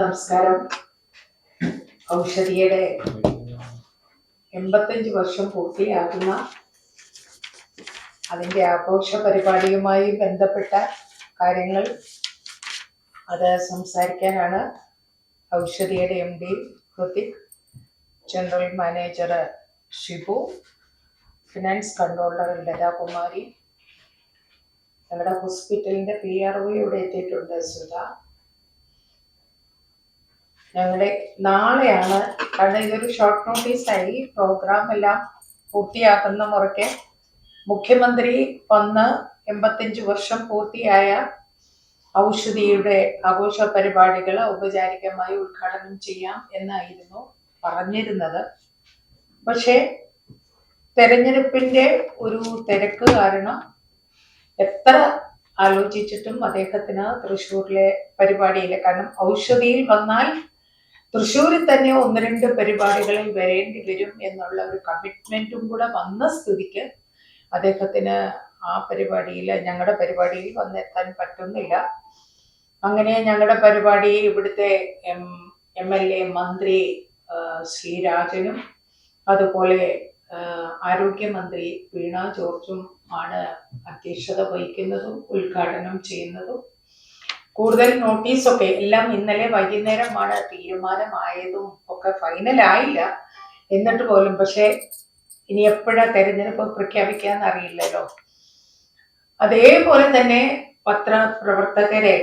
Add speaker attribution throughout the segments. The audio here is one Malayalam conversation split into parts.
Speaker 1: നമസ്കാരം. ഔഷധിയുടെ 85 വർഷം പൂർത്തിയാകുന്ന അതിൻ്റെ ആഘോഷ പരിപാടിയുമായി ബന്ധപ്പെട്ട കാര്യങ്ങൾ അത് സംസാരിക്കാനാണ് ഔഷധിയുടെ MD Hrithik, general manager Shibu, finance controller Lathakumari, ഞങ്ങളുടെ ഹോസ്പിറ്റലിൻ്റെ PRO ഇവിടെ എത്തിയിട്ടുണ്ട് സുധ. ഞങ്ങളുടെ നാളെയാണ്, കാരണം ഇതൊരു ഷോർട്ട് നോട്ടീസായി, പ്രോഗ്രാം എല്ലാം പൂർത്തിയാക്കുന്ന മുറയ്ക്ക് മുഖ്യമന്ത്രി വന്ന് 85 വർഷം പൂർത്തിയായ ഔഷധിയുടെ ആഘോഷ പരിപാടികൾ ഔപചാരികമായി ഉദ്ഘാടനം ചെയ്യാം എന്നായിരുന്നു പറഞ്ഞിരുന്നത്. പക്ഷേ തെരഞ്ഞെടുപ്പിൻ്റെ ഒരു തിരക്ക് കാരണം എത്ര ആലോചിച്ചിട്ടും അദ്ദേഹത്തിന് തൃശ്ശൂരിലെ പരിപാടിയില്ല. കാരണം ഔഷധിയിൽ വന്നാൽ തൃശ്ശൂരിൽ തന്നെ 1-2 പരിപാടികളിൽ വരേണ്ടി വരും എന്നുള്ള ഒരു കമ്മിറ്റ്മെന്റും കൂടെ വന്ന സ്ഥിതിക്ക് അദ്ദേഹത്തിന് ആ പരിപാടിയിൽ, ഞങ്ങളുടെ പരിപാടിയിൽ വന്നെത്താൻ പറ്റുന്നില്ല. അങ്ങനെ ഞങ്ങളുടെ പരിപാടി ഇവിടുത്തെ MLA മന്ത്രി ശ്രീ രാജനും അതുപോലെ ആരോഗ്യമന്ത്രി വീണ ജോർജും ആണ് അധ്യക്ഷത വഹിക്കുന്നതും ഉദ്ഘാടനം ചെയ്യുന്നതും. കൂടുതൽ നോട്ടീസൊക്കെ എല്ലാം ഇന്നലെ വൈകുന്നേരമാണ് തീരുമാനമായതും ഒക്കെ, ഫൈനലായില്ല എന്നിട്ട് പോലും. പക്ഷേ ഇനി എപ്പോഴാ തെരഞ്ഞെടുപ്പ് പ്രഖ്യാപിക്കാന്ന് അറിയില്ലല്ലോ. അതേപോലെ തന്നെ പത്രപ്രവർത്തകരെ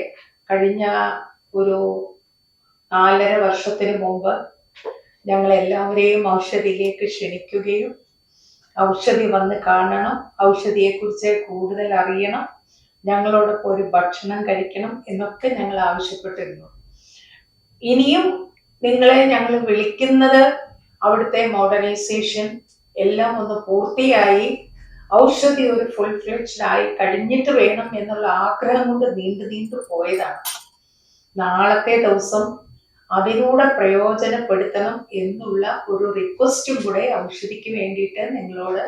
Speaker 1: കഴിഞ്ഞ ഒരു 4.5 വർഷത്തിന് മുമ്പ് ഞങ്ങൾ എല്ലാവരെയും ഔഷധിയിലേക്ക് ക്ഷണിക്കുകയും ഔഷധി വന്ന് കാണണം, ഔഷധിയെക്കുറിച്ച് കൂടുതൽ അറിയണം, ഞങ്ങളോടൊപ്പം ഒരു ഭക്ഷണം കഴിക്കണം എന്നൊക്കെ ഞങ്ങൾ ആവശ്യപ്പെട്ടിരുന്നു. ഇനിയും നിങ്ങളെ ഞങ്ങൾ വിളിക്കുന്നത് അവിടുത്തെ മോഡേണൈസേഷൻ എല്ലാം ഒന്ന് പൂർത്തിയായി ഔഷധി ഒരു ഫുൾ ഫ്ലെഡ്ജ്ഡ് ആയി കഴിഞ്ഞിട്ട് വേണം എന്നുള്ള ആഗ്രഹം കൊണ്ട് നീണ്ടു പോയതാണ്. നാളത്തെ ദിവസം അതിലൂടെ പ്രയോജനപ്പെടുത്തണം എന്നുള്ള ഒരു റിക്വസ്റ്റും കൂടെ ഔഷധിക്ക് വേണ്ടിയിട്ട് നിങ്ങളോട്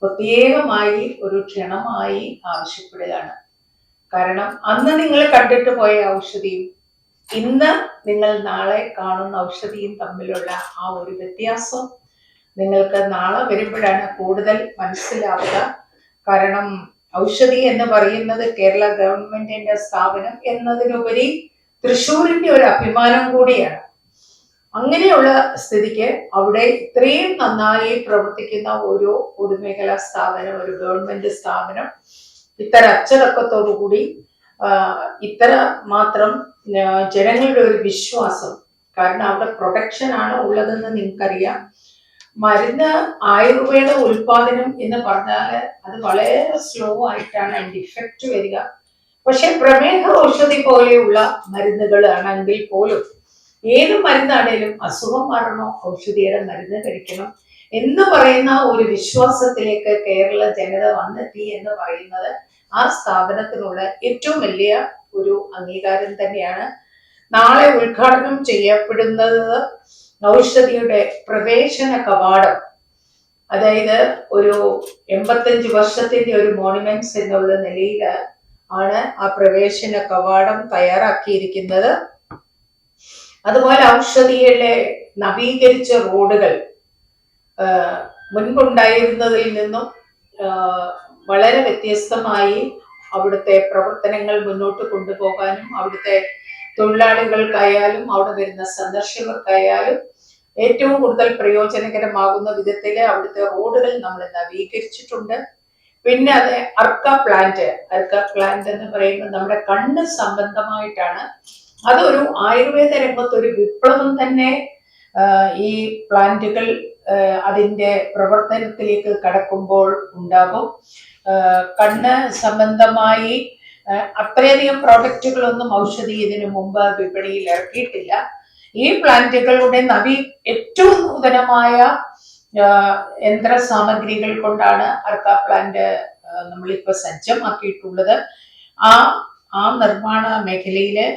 Speaker 1: പ്രത്യേകമായി ഒരു ക്ഷണമായി ആവശ്യപ്പെടുകയാണ്. കാരണം അന്ന് നിങ്ങൾ കണ്ടിട്ട് പോയ ഔഷധിയും ഇന്ന് നിങ്ങൾ നാളെ കാണുന്ന ഔഷധിയും തമ്മിലുള്ള ആ ഒരു വ്യത്യാസം നിങ്ങൾക്ക് നാളെ വരുമ്പോഴാണ് കൂടുതൽ മനസ്സിലാവുക. കാരണം ഔഷധി എന്ന് പറയുന്നത് കേരള ഗവൺമെന്റിന്റെ സ്ഥാപനം എന്നതിനുപരി തൃശ്ശൂരിന്റെ ഒരു അഭിമാനം കൂടിയാണ്. അങ്ങനെയുള്ള സ്ഥിതിക്ക് അവിടെ ഇത്രയും നന്നായി പ്രവർത്തിക്കുന്ന ഒരു പൊതുമേഖലാ സ്ഥാപനം, ഒരു ഗവൺമെന്റ് സ്ഥാപനം ഇത്ര അച്ചടക്കത്തോടു കൂടി ഇത്ര മാത്രം ജനങ്ങളുടെ ഒരു വിശ്വാസം, കാരണം അവിടെ പ്രൊട്ടക്ഷൻ ആണ് ഉള്ളതെന്ന് നിങ്ങൾക്കറിയാം. മരുന്ന് ആയുർവേദ ഉൽപാദനം എന്ന് പറഞ്ഞാൽ അത് വളരെ സ്ലോ ആയിട്ടാണ് അതിന്റെ ഇഫക്റ്റ് വരിക. പക്ഷെ പ്രമേഹ ഔഷധി പോലെയുള്ള മരുന്നുകൾ ആണെങ്കിൽ പോലും, ഏത് മരുന്നാണേലും അസുഖം മാറണോ ഔഷധിയുടെ മരുന്ന് കഴിക്കണം എന്ന് പറയുന്ന ഒരു വിശ്വാസത്തിലേക്ക് കേരള ജനത വന്നെത്തി എന്ന് പറയുന്നത് ആ സ്ഥാപനത്തിനുള്ള ഏറ്റവും വലിയ ഒരു അംഗീകാരം തന്നെയാണ്. നാളെ ഉദ്ഘാടനം ചെയ്യപ്പെടുന്നത് ഔഷധിയുടെ പ്രവേശന കവാടം, അതായത് ഒരു 85 വർഷത്തിന്റെ ഒരു മോണുമെന്റ്സ് എന്നുള്ള നിലയിൽ ആണ് ആ പ്രവേശന കവാടം തയ്യാറാക്കിയിരിക്കുന്നത്. അതുപോലെ ഔഷധിയിലെ നവീകരിച്ച റോഡുകൾ മുൻപുണ്ടായിരുന്നതിൽ നിന്നും വളരെ വ്യത്യസ്തമായി അവിടുത്തെ പ്രവർത്തനങ്ങൾ മുന്നോട്ട് കൊണ്ടുപോകാനും അവിടുത്തെ തൊഴിലാളികൾക്കായാലും അവിടെ വരുന്ന സന്ദർശകർക്കായാലും ഏറ്റവും കൂടുതൽ പ്രയോജനകരമാകുന്ന വിധത്തിൽ അവിടുത്തെ റോഡുകൾ നമ്മൾ നവീകരിച്ചിട്ടുണ്ട്. പിന്നെ അത് അർക്ക പ്ലാന്റ് എന്ന് പറയുമ്പോൾ നമ്മുടെ കണ്ണ് സംബന്ധമായിട്ടാണ്. അതൊരു ആയുർവേദ രംഗത്ത് ഒരു വിപ്ലവം തന്നെ ഈ പ്ലാന്റുകൾ അതിൻ്റെ പ്രവർത്തനത്തിലേക്ക് കടക്കുമ്പോൾ ഉണ്ടാകും. കണ്ണ് സംബന്ധമായി അത്രയധികം പ്രോഡക്റ്റുകളൊന്നും ഔഷധി ഇതിനു മുമ്പ് വിപണിയിൽ ഇറക്കിയിട്ടില്ല. ഈ പ്ലാന്റുകളുടെ ഏറ്റവും നൂതനമായ യന്ത്ര സാമഗ്രികൾ കൊണ്ടാണ് അർക്ക പ്ലാന്റ് നമ്മളിപ്പോൾ സജ്ജമാക്കിയിട്ടുള്ളത്. ആ നിർമ്മാണ മേഖലയില്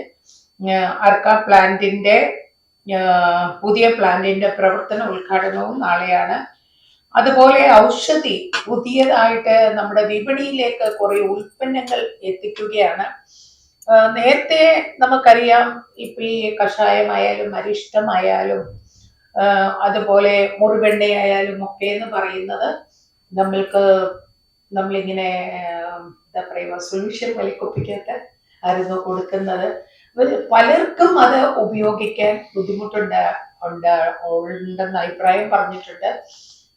Speaker 1: അർക്ക പ്ലാന്റിന്റെ പുതിയ പ്ലാന്റിന്റെ പ്രവർത്തന ഉദ്ഘാടനവും നാളെയാണ്. അതുപോലെ ഔഷധി പുതിയതായിട്ട് നമ്മുടെ വിപണിയിലേക്ക് കുറെ ഉൽപ്പന്നങ്ങൾ എത്തിക്കുകയാണ്. നേരത്തെ നമുക്കറിയാം, ഇപ്പൊ ഈ കഷായമായാലും അരിഷ്ടമായാലും അതുപോലെ മുറിവെണ്ണയായാലും ഒക്കെ എന്ന് പറയുന്നത് നമ്മൾക്ക് നമ്മളിങ്ങനെ എന്താ പറയുക, സൊല്യൂഷൻ വലിക്കുപ്പിക്കൊക്കെ ആയിരുന്നു കൊടുക്കുന്നത്. പലർക്കും അത് ഉപയോഗിക്കാൻ ഉണ്ടെന്ന് അഭിപ്രായം പറഞ്ഞിട്ടുണ്ട്.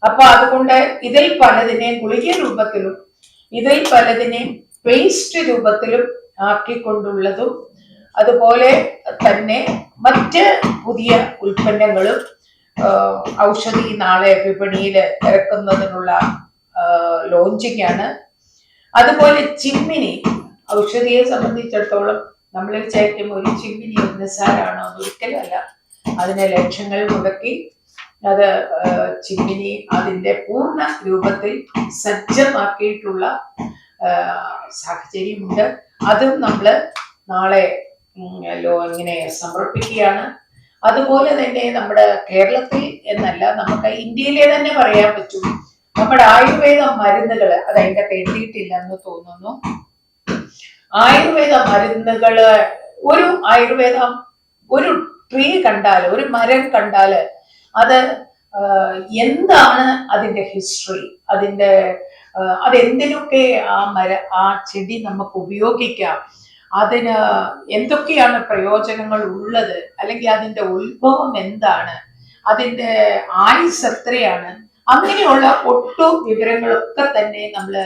Speaker 1: അപ്പൊ അതുകൊണ്ട് ഇതിൽ പലതിനെയും ഗുളിക രൂപത്തിലും ഇതിൽ പലതിനെയും പേസ്റ്റ് രൂപത്തിലും ആക്കിക്കൊണ്ടുള്ളതും അതുപോലെ തന്നെ മറ്റ് പുതിയ ഉൽപ്പന്നങ്ങളും ഔഷധി നാളെ വിപണിയിൽ ഇറക്കുന്നതിനുള്ള ലോഞ്ചിങ് ആണ്. അതുപോലെ ചിമ്മിനി, ഔഷധിയെ സംബന്ധിച്ചിടത്തോളം നമ്മൾ വിചാരിക്കും ഒരു ചിമ്മിനി നിസ്സാരാണോ, അതൊരിക്കലും അല്ല. അതിനെ ലക്ഷങ്ങൾ മുടക്കി അത് ചിമ്മിനി അതിന്റെ പൂർണ്ണ രൂപത്തിൽ സജ്ജമാക്കിയിട്ടുള്ള സാഹചര്യമുണ്ട്. അതും നമ്മൾ നാളെ ഇങ്ങനെ സമർപ്പിക്കുകയാണ്. അതുപോലെ തന്നെ നമ്മുടെ കേരളത്തിൽ എന്നല്ല, നമുക്ക് ഇന്ത്യയിലെ തന്നെ പറയാൻ പറ്റും, നമ്മുടെ ആയുർവേദ മരുന്നുകൾ, അത് അതിൻ്റെ എഴുതിയിട്ടില്ല എന്ന് തോന്നുന്നു. ആയുർവേദ മരുന്നുകള്, ഒരു ട്രീ കണ്ടാല്, ഒരു മരം കണ്ടാല് അത് എന്താണ് അതിന്റെ ഹിസ്റ്ററി, അതെന്തിനൊക്കെ ആ ചെടി നമുക്ക് ഉപയോഗിക്കാം, അതിന് എന്തൊക്കെയാണ് പ്രയോജനങ്ങൾ ഉള്ളത്, അല്ലെങ്കിൽ അതിന്റെ ഉത്ഭവം എന്താണ്, അതിന്റെ ആയുസ് എത്രയാണ്, അങ്ങനെയുള്ള ഒട്ടും വിവരങ്ങളൊക്കെ തന്നെ നമ്മൾ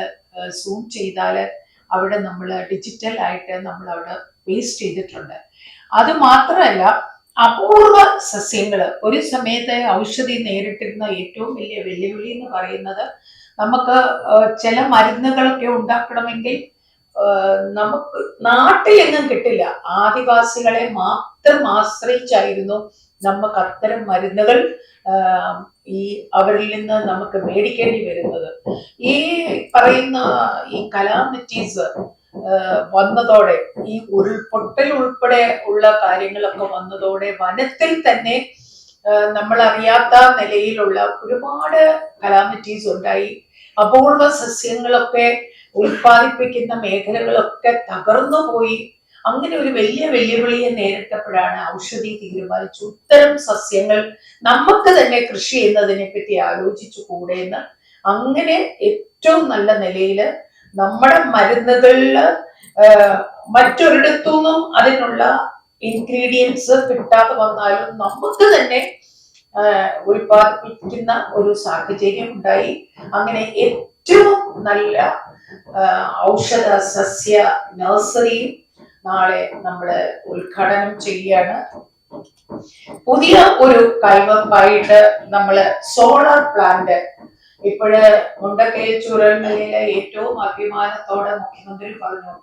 Speaker 1: സൂം ചെയ്താല് അവിടെ നമ്മൾ ഡിജിറ്റൽ ആയിട്ട് നമ്മൾ അവിടെ പേസ്റ്റ് ചെയ്തിട്ടുണ്ട്. അത് മാത്രമല്ല, അപൂർവ സസ്യങ്ങൾ, ഒരു സമയത്ത് ഔഷധി നേരിട്ടിരുന്ന ഏറ്റവും വലിയ വെല്ലുവിളി എന്ന് പറയുന്നത്, നമുക്ക് ചില മരുന്നുകളൊക്കെ ഉണ്ടാക്കണമെങ്കിൽ നമുക്ക് നാട്ടിലെങ്ങും കിട്ടില്ല. ആദിവാസികളെ മാത്രം ആശ്രയിച്ചായിരുന്നു നമുക്ക് അത്തരം മരുന്നുകൾ അവരിൽ നിന്ന് നമുക്ക് മേടിക്കേണ്ടി വരുന്നത്. ഈ പറയുന്ന ഈ കലാമിറ്റീസ് വന്നതോടെ, ഈ ഉരുൾപൊട്ടൽ ഉൾപ്പെടെ ഉള്ള കാര്യങ്ങളൊക്കെ വന്നതോടെ വനത്തിൽ തന്നെ നമ്മൾ അറിയാത്ത നിലയിലുള്ള ഒരുപാട് കലാമിറ്റീസ് ഉണ്ടായി. അപൂർവ സസ്യങ്ങളൊക്കെ ഉൽപ്പാദിപ്പിക്കുന്ന മേഖലകളൊക്കെ തകർന്നു പോയി. അങ്ങനെ ഒരു വലിയ വെല്ലുവിളിയെ നേരിട്ടപ്പോഴാണ് ഔഷധി തീരുമാനിച്ചു, ഇത്തരം സസ്യങ്ങൾ നമുക്ക് തന്നെ കൃഷി ചെയ്യുന്നതിനെ പറ്റി ആലോചിച്ചു കൂടെയെന്ന്. അങ്ങനെ ഏറ്റവും നല്ല നിലയിൽ നമ്മുടെ മരുന്നുകളില് മറ്റൊരിടത്തുനിന്നും അതിനുള്ള ഇൻഗ്രീഡിയൻസ് കിട്ടാതെ വന്നാലും നമുക്ക് തന്നെ ഉൽപ്പാദിപ്പിക്കുന്ന ഒരു സാഹചര്യം ഉണ്ടായി. അങ്ങനെ ഏറ്റവും നല്ല ഔഷധ സസ്യ നഴ്സറിയും നാളെ നമ്മള് ഉദ്ഘാടനം ചെയ്യുകയാണ്. പുതിയ ഒരു കൈവപ്പായിട്ട് നമ്മള് സോളാർ പ്ലാന്റ്, ഇപ്പോഴ് മുണ്ടക്കയിൽ ചൂരൽമലയിലെ ഏറ്റവും അഭിമാനത്തോടെ മുഖ്യമന്ത്രി പറഞ്ഞു,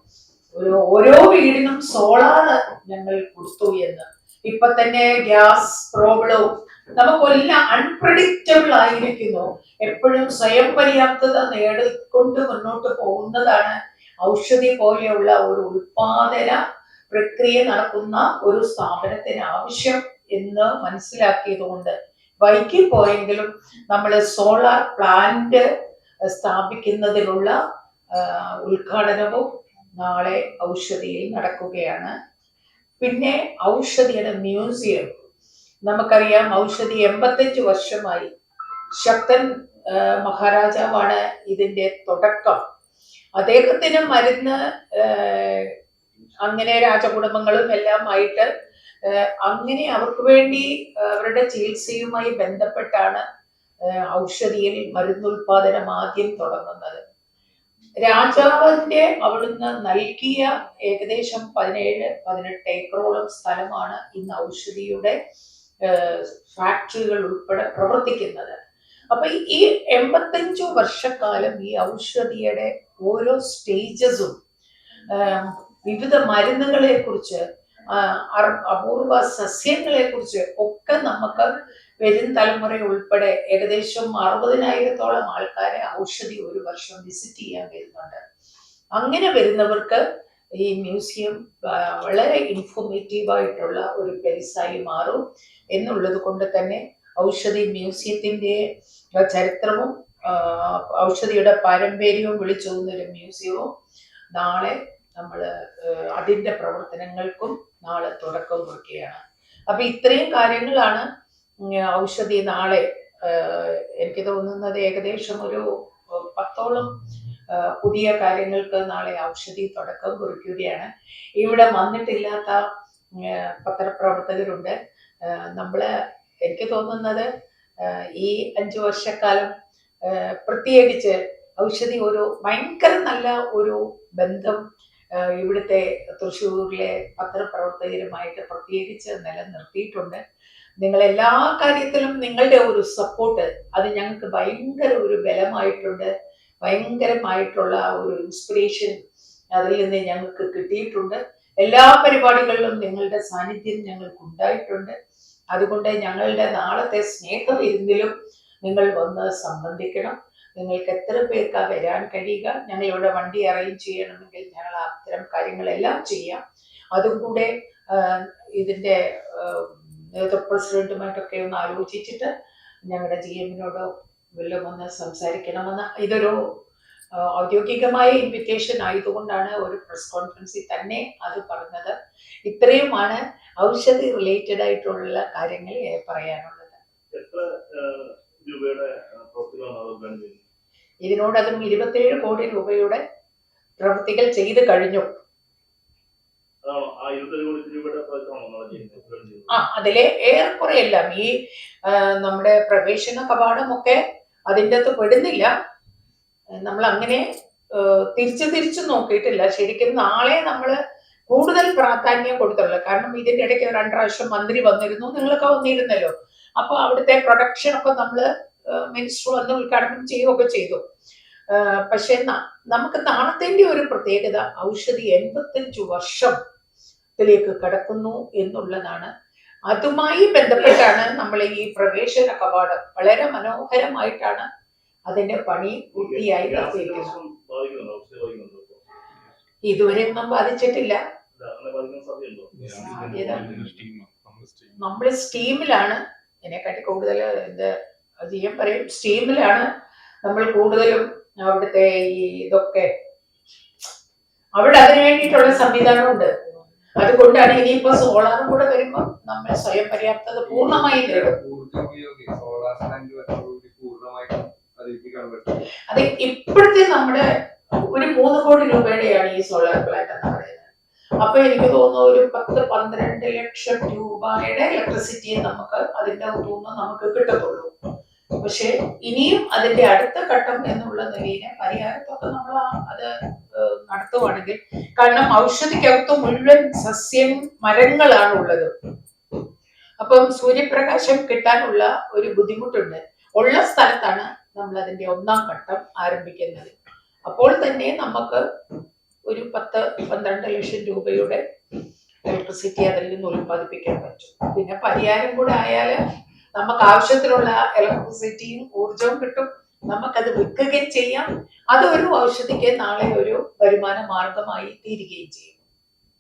Speaker 1: ഓരോ വീടിനും സോളാർ ഞങ്ങൾ കൊടുത്തു എന്ന്. ഇപ്പൊ തന്നെ ഗ്യാസ് പ്രോബ്ലവും നമുക്കെല്ലാം അൺപ്രഡിക്റ്റബിൾ ആയിരിക്കുന്നു. എപ്പോഴും സ്വയം പര്യാപ്തത നേടിക്കൊണ്ട് മുന്നോട്ട് പോകുന്നതാണ് ഔഷധി പോലെയുള്ള ഒരു ഉൽപാദന പ്രക്രിയ നടക്കുന്ന ഒരു സ്ഥാപനത്തിന് ആവശ്യം എന്ന് മനസ്സിലാക്കിയത് കൊണ്ട് വൈകി പോയെങ്കിലും നമ്മൾ സോളാർ പ്ലാന്റ് സ്ഥാപിക്കുന്നതിനുള്ള ഉദ്ഘാടനവും നാളെ ഔഷധിയിൽ നടക്കുകയാണ്. പിന്നെ ഔഷധിയുടെ മ്യൂസിയം, നമുക്കറിയാം ഔഷധി 85 വർഷമായി. ശക്തൻ മഹാരാജാവാണ് ഇതിന്റെ തുടക്കം. അദ്ദേഹത്തിന് മരുന്ന് അങ്ങനെ രാജകുടുംബങ്ങളും എല്ലാം ആയിട്ട് അങ്ങനെ അവർക്ക് വേണ്ടി അവരുടെ ചികിത്സയുമായി ബന്ധപ്പെട്ടാണ് ഔഷധിയിൽ മരുന്നുൽപാദനം ആദ്യം തുടങ്ങുന്നത്. രാജാവിന്റെ അവിടുന്ന് നൽകിയ ഏകദേശം 17-18 ഏക്കറോളം സ്ഥലമാണ് ഇന്ന് ഔഷധിയുടെ ഫാക്ടറികൾ ഉൾപ്പെടെ പ്രവർത്തിക്കുന്നത്. അപ്പൊ ഈ 85 വർഷക്കാലം ഈ ഔഷധിയുടെ ഓരോ സ്റ്റേജസും, വിവിധ മരുന്നുകളെ കുറിച്ച്, അപൂർവ സസ്യങ്ങളെ കുറിച്ച് ഒക്കെ നമുക്ക് വരും തലമുറ ഉൾപ്പെടെ ഏകദേശം 60,000-ഓളം ആൾക്കാരെ ഔഷധി ഒരു വർഷം വിസിറ്റ് ചെയ്യാൻ വരുന്നുണ്ട്. അങ്ങനെ വരുന്നവർക്ക് ഈ മ്യൂസിയം വളരെ ഇൻഫോർമേറ്റീവ് ആയിട്ടുള്ള ഒരു പ്ലേസായി മാറും എന്നുള്ളത് കൊണ്ട് തന്നെ ഔഷധി മ്യൂസിയത്തിന്റെ ചരിത്രവും ഔഷധിയുടെ പാരമ്പര്യവും വിളിച്ചോതുന്ന ഒരു മ്യൂസിയവും നാളെ നമ്മൾ അതിൻ്റെ പ്രവർത്തനങ്ങൾക്കും നാളെ തുടക്കം കുറിക്കുകയാണ്. അപ്പൊ ഇത്രയും കാര്യങ്ങളാണ് ഔഷധി നാളെ എനിക്ക് തോന്നുന്നത് ഏകദേശം ഒരു 10ഓളം പുതിയ കാര്യങ്ങൾക്ക് നാളെ ഔഷധി തുടക്കം കുറിക്കുകയാണ്. ഇവിടെ വന്നിട്ടില്ലാത്ത പത്രപ്രവർത്തകരുണ്ട്. നമ്മള് എനിക്ക് തോന്നുന്നത് ഈ 5 വർഷക്കാലം പ്രത്യേകിച്ച് ഔഷധി ഒരു ഭയങ്കര നല്ല ഒരു ബന്ധം ഇവിടുത്തെ തൃശ്ശൂരിലെ പത്രപ്രവർത്തകരുമായിട്ട് പ്രത്യേകിച്ച് നിലനിർത്തിയിട്ടുണ്ട്. നിങ്ങൾ എല്ലാ കാര്യത്തിലും നിങ്ങളുടെ ഒരു സപ്പോർട്ട് അത് ഞങ്ങൾക്ക് ഭയങ്കര ഒരു ബലമായിട്ടുണ്ട്. ഭയങ്കരമായിട്ടുള്ള ഒരു ഇൻസ്പിറേഷൻ അതിൽ നിന്ന് ഞങ്ങൾക്ക് കിട്ടിയിട്ടുണ്ട്. എല്ലാ പരിപാടികളിലും നിങ്ങളുടെ സാന്നിധ്യം ഞങ്ങൾക്ക് ഉണ്ടായിട്ടുണ്ട്. അതുകൊണ്ട് ഞങ്ങളുടെ നാളത്തെ സ്നേഹവിരുന്നിലും നിങ്ങൾ വന്ന് സംബന്ധിക്കണം. നിങ്ങൾക്ക് എത്ര പേർക്കാ വരാൻ കഴിയുക, ഞങ്ങളിവിടെ വണ്ടി അറേഞ്ച് ചെയ്യണമെങ്കിൽ ഞങ്ങൾ അത്തരം കാര്യങ്ങളെല്ലാം ചെയ്യാം. അതും കൂടെ ഇതിൻ്റെ പ്രസിഡന്റുമായിട്ടൊക്കെ ഒന്ന് ആലോചിച്ചിട്ട് ഞങ്ങളുടെ GM-നോട് വല്ലതും ഒന്ന് സംസാരിക്കണമെന്ന്. ഇതൊരു ഔദ്യോഗികമായ ഇൻവിറ്റേഷൻ ആയതുകൊണ്ടാണ് ഒരു പ്രസ് കോൺഫറൻസിൽ തന്നെ അത് പറഞ്ഞത്. ഇത്രയുമാണ് ഔഷധി റിലേറ്റഡ് ആയിട്ടുള്ള കാര്യങ്ങൾ പറയാനുള്ളത്. ഇതിനോടകം 27 കോടി രൂപയുടെ പ്രവൃത്തികൾ ചെയ്തു കഴിഞ്ഞു. അതിലെ ഏറെക്കുറെ എല്ലാം ഈ നമ്മുടെ പ്രവേശന കവാടമൊക്കെ അതിൻ്റെ അകത്ത് പെടുന്നില്ല. നമ്മൾ അങ്ങനെ തിരിച്ചു നോക്കിയിട്ടില്ല. ശരിക്കും നാളെ നമ്മൾ കൂടുതൽ പ്രാധാന്യം കൊടുത്തുള്ളൂ. കാരണം ഇതിന്റെ ഇടയ്ക്ക് 2 പ്രാവശ്യം മന്ത്രി വന്നിരുന്നു, നിങ്ങളൊക്കെ വന്നിരുന്നല്ലോ. അപ്പൊ അവിടുത്തെ പ്രൊഡക്ഷൻ ഒക്കെ നമ്മള് മിനിസ്റ്റർ വന്ന് ഉദ്ഘാടനം ചെയ്യുകയൊക്കെ ചെയ്തു. പക്ഷെ നമുക്ക് നാളത്തിന്റെ ഒരു പ്രത്യേകത ഔഷധി 85 വർഷത്തിലേക്ക് കടക്കുന്നു എന്നുള്ളതാണ്. അതുമായി ബന്ധപ്പെട്ടാണ് നമ്മൾ ഈ പ്രവേശന കവാടം വളരെ മനോഹരമായിട്ടാണ് അതിന്റെ പണി പൂർത്തിയായി നിർത്തിയിരിക്കുന്നത്. ഇതുവരെ ഒന്നും ബാധിച്ചിട്ടില്ല. നമ്മൾ സ്റ്റീമിലാണ് ഇതിനെക്കാട്ടി കൂടുതൽ GM പറയും, സ്റ്റീമിലാണ് നമ്മൾ കൂടുതലും അവിടുത്തെ ഈ ഇതൊക്കെ അവിടെ അതിനു വേണ്ടിയിട്ടുള്ള സംവിധാനമുണ്ട്. അതുകൊണ്ടാണ് ഇനിയിപ്പോ സോളാറും കൂടെ വരുമ്പോ നമ്മൾ സ്വയം പര്യാപ്തത പൂർണ്ണമായി നേടും. അത് ഇപ്പോഴത്തെ നമ്മുടെ ഒരു 3 കോടി രൂപയുടെയാണ് ഈ സോളാർ പ്ലാന്റ് എന്ന് പറയുന്നത്. അപ്പൊ എനിക്ക് തോന്നുന്നു ഒരു 10-12 ലക്ഷം രൂപയുടെ ഇലക്ട്രിസിറ്റി നമുക്ക് അതിന്റെ ഒന്നും നമുക്ക് കിട്ടത്തുള്ളൂ. പക്ഷെ ഇനിയും അതിന്റെ അടുത്ത ഘട്ടം എന്നുള്ള നിലയിലെ പരിഹാരത്തൊക്കെ നമ്മൾ അത് നടത്തുവാണെങ്കിൽ, കാരണം ഔഷധിക്കകത്ത് മുഴുവൻ സസ്യം മരങ്ങളാണ് ഉള്ളത്. അപ്പം സൂര്യപ്രകാശം കിട്ടാനുള്ള ഒരു ബുദ്ധിമുട്ടുണ്ട്. ഉള്ള സ്ഥലത്താണ് നമ്മൾ അതിന്റെ 1ാം ഘട്ടം ആരംഭിക്കുന്നത്. അപ്പോൾ തന്നെ നമുക്ക് ഒരു 10-12 ലക്ഷം രൂപയുടെ ഇലക്ട്രിസിറ്റി അതിൽ നിന്ന് ഉൽപ്പാദിപ്പിക്കാൻ പറ്റും. പിന്നെ പരിഹാരം കൂടെ ആയാൽ നമുക്ക് ആവശ്യത്തിനുള്ള ഇലക്ട്രിസിറ്റിയും ഊർജവും കിട്ടും. നമുക്കത് വിൽക്കുകയും ചെയ്യാം. അത് ഒരു ഔഷധിക്ക് നാളെ ഒരു വരുമാന മാർഗമായി തീരുകയും ചെയ്യും.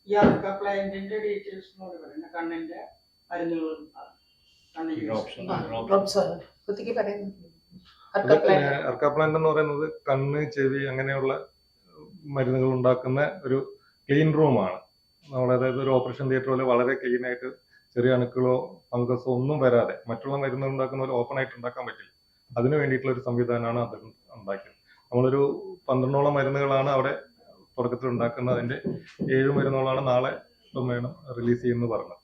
Speaker 2: ഈ അർക്ക പ്ലാന്റിന്റെ ഡീറ്റെയിൽസ് കണ്ണിന്റെ
Speaker 3: അർക്ക പ്ലാന്റ് എന്ന് പറയുന്നത് കണ്ണ്, ചെവി അങ്ങനെയുള്ള മരുന്നുകൾ ഉണ്ടാക്കുന്ന ഒരു ക്ലീൻ റൂമാണ്. നമ്മൾ അതായത് ഒരു ഓപ്പറേഷൻ തിയേറ്റർ പോലെ വളരെ ക്ലീൻ ആയിട്ട് ചെറിയ അണുക്കളോ ഫംഗസോ ഒന്നും വരാതെ മറ്റുള്ള മരുന്നുകൾ ഉണ്ടാക്കുന്ന പോലെ ഓപ്പൺ ആയിട്ട് ഉണ്ടാക്കാൻ പറ്റില്ല. അതിന് വേണ്ടിയിട്ടുള്ള ഒരു സംവിധാനമാണ് അത് ഉണ്ടാക്കിയത്. നമ്മളൊരു 12ഓളം മരുന്നുകളാണ് അവിടെ തുടക്കത്തിൽ ഉണ്ടാക്കുന്നത്. അതിന്റെ 7 മരുന്നുകളാണ് നാളെ വേണം റിലീസ് ചെയ്യുന്നത് പറഞ്ഞത്.